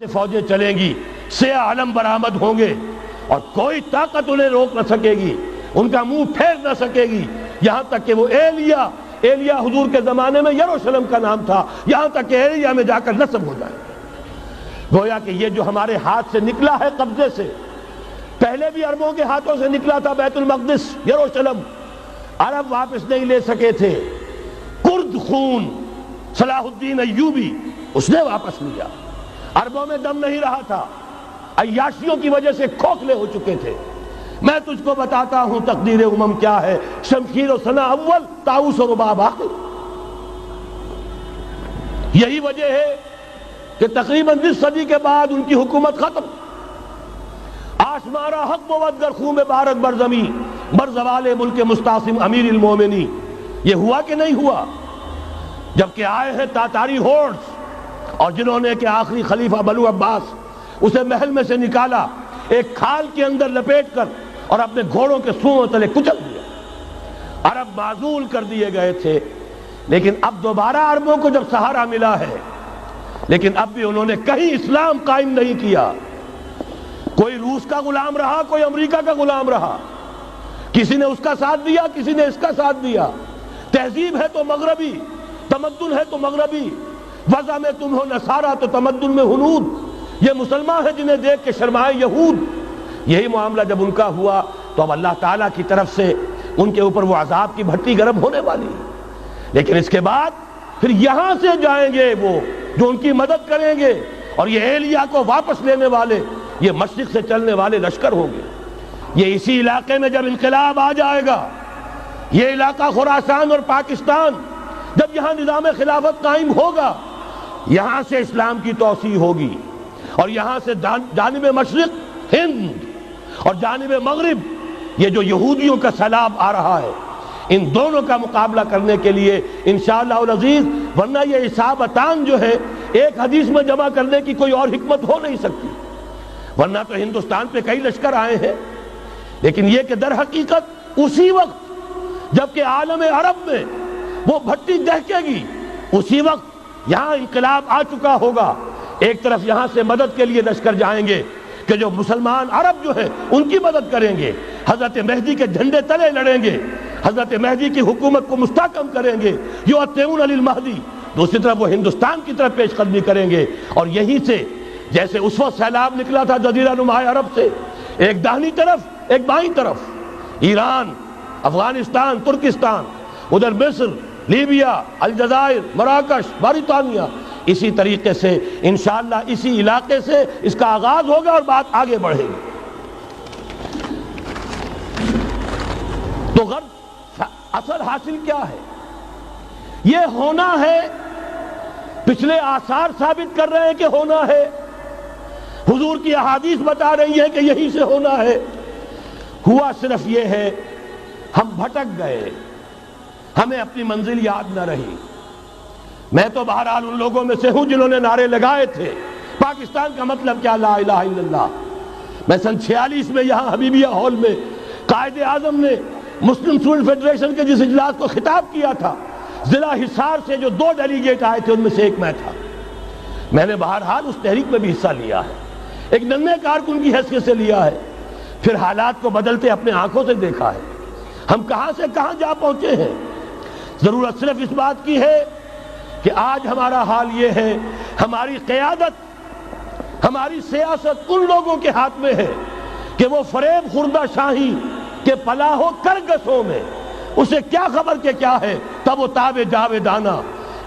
سے فوجیں چلیں گی، سیاہ علم برآمد ہوں گے اور کوئی طاقت انہیں روک نہ سکے گی، ان کا منہ پھیر نہ سکے گی، یہاں تک کہ وہ ایلیا حضور کے زمانے میں یروشلم کا نام تھا، یہاں تک کہ ایلیا میں جا کر نصب ہو جائے۔ گویا کہ یہ جو ہمارے ہاتھ سے نکلا ہے قبضے سے، پہلے بھی عربوں کے ہاتھوں سے نکلا تھا بیت المقدس، یروشلم، عرب واپس نہیں لے سکے تھے۔ کرد خون صلاح الدین ایوبی اس نے واپس لیا، عربوں میں دم نہیں رہا تھا، عیاشیوں کی وجہ سے کھوکھلے ہو چکے تھے۔ میں تجھ کو بتاتا ہوں تقدیر امم کیا ہے، شمشیر و سنا اول، طاؤس و رباب آخر۔ یہی وجہ ہے کہ تقریباً 20 صدی کے بعد ان کی حکومت ختم۔ آشمارا حق بود گر خون بارد بر زمین، بر زوال ملک مستعصم امیر المومنی۔ یہ ہوا کہ نہیں ہوا؟ جبکہ آئے ہیں تاتاری ہورڈز، اور جنہوں نے کہ آخری خلیفہ بنو عباس اسے محل میں سے نکالا، ایک کھال کے اندر لپیٹ کر اور اپنے گھوڑوں کے سونوں تلے کچل دیا۔ عرب معزول کر دیے گئے تھے، لیکن اب دوبارہ عربوں کو جب سہارا ملا ہے، لیکن اب بھی انہوں نے کہیں اسلام قائم نہیں کیا۔ کوئی روس کا غلام رہا، کوئی امریکہ کا غلام رہا، کسی نے اس کا ساتھ دیا، کسی نے اس کا ساتھ دیا۔ تہذیب ہے تو مغربی، تمدن ہے تو مغربی، وضع میں تم ہو نصارہ تو تمدن میں ہنود۔ یہ مسلمان ہیں جنہیں دیکھ کے شرمائے یہود۔ یہی معاملہ جب ان کا ہوا تو اب اللہ تعالیٰ کی طرف سے ان کے اوپر وہ عذاب کی بھٹی گرم ہونے والی ہے۔ لیکن اس کے بعد پھر یہاں سے جائیں گے وہ جو ان کی مدد کریں گے، اور یہ ایلیا کو واپس لینے والے یہ مشرق سے چلنے والے لشکر ہوں گے۔ یہ اسی علاقے میں جب انقلاب آ جائے گا، یہ علاقہ خراسان اور پاکستان، جب یہاں نظام خلافت قائم ہوگا، یہاں سے اسلام کی توسیع ہوگی، اور یہاں سے جانب مشرق ہند اور جانب مغرب یہ جو یہودیوں کا سیلاب آ رہا ہے، ان دونوں کا مقابلہ کرنے کے لیے انشاءاللہ العزیز، ورنہ یہ اصابتان جو ہے ایک حدیث میں جمع کرنے کی کوئی اور حکمت ہو نہیں سکتی، ورنہ تو ہندوستان پہ کئی لشکر آئے ہیں۔ لیکن یہ کہ در حقیقت اسی وقت جبکہ عالم عرب میں وہ بھٹی دہکے گی، اسی وقت یہاں انقلاب آ چکا ہوگا۔ ایک طرف یہاں سے مدد کے لیے لشکر جائیں گے کہ جو مسلمان عرب جو ہیں ان کی مدد کریں گے، حضرت مہدی کے جھنڈے تلے لڑیں گے، حضرت مہدی کی حکومت کو مستحکم کریں گے، یؤتون علی المہدی۔ دوسری طرف وہ ہندوستان کی طرف پیش قدمی کریں گے، اور یہیں سے جیسے اس وقت سیلاب نکلا تھا جزیرہ نما عرب سے، ایک داہنی طرف ایک بائیں طرف، ایران، افغانستان، ترکستان، ادھر مصر، لیبیا، الجزائر، مراکش، موریطانیہ، اسی طریقے سے انشاءاللہ اسی علاقے سے اس کا آغاز ہوگا اور بات آگے بڑھے گی۔ تو غرض اصل حاصل کیا ہے؟ یہ ہونا ہے، پچھلے آثار ثابت کر رہے ہیں کہ ہونا ہے، حضور کی احادیث بتا رہی ہے کہ یہی سے ہونا ہے۔ ہوا صرف یہ ہے ہم بھٹک گئے، ہمیں اپنی منزل یاد نہ رہی۔ میں تو بہرحال ان لوگوں میں سے ہوں جنہوں نے نعرے لگائے تھے پاکستان کا مطلب کیا، لا الہ الا اللہ۔ میں سن 46 میں یہاں حبیبیہ ہال میں قائد اعظم نے مسلم اسٹوڈنٹ فیڈریشن کے جس اجلاس کو خطاب کیا تھا، ضلع حصار سے جو 2 ڈیلیگیٹ آئے تھے ان میں سے ایک میں تھا۔ میں نے بہرحال اس تحریک میں بھی حصہ لیا ہے، ایک ننھے کارکن کی حیثیت سے لیا ہے، پھر حالات کو بدلتے اپنے آنکھوں سے دیکھا ہے۔ ہم کہاں سے کہاں جا پہنچے ہیں۔ ضرورت صرف اس بات کی ہے کہ آج ہمارا حال یہ ہے، ہماری قیادت، ہماری سیاست ان لوگوں کے ہاتھ میں ہے کہ وہ فریب خوردہ شاہی کے پلاح و کرگسوں میں اسے کیا خبر کہ کیا ہے، تب وہ تاب جاویدانہ۔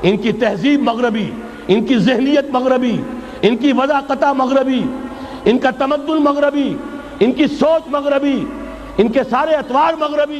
ان کی تہذیب مغربی، ان کی ذہنیت مغربی، ان کی وضاقتہ مغربی، ان کا تمدن مغربی، ان کی سوچ مغربی، ان کے سارے اطوار مغربی۔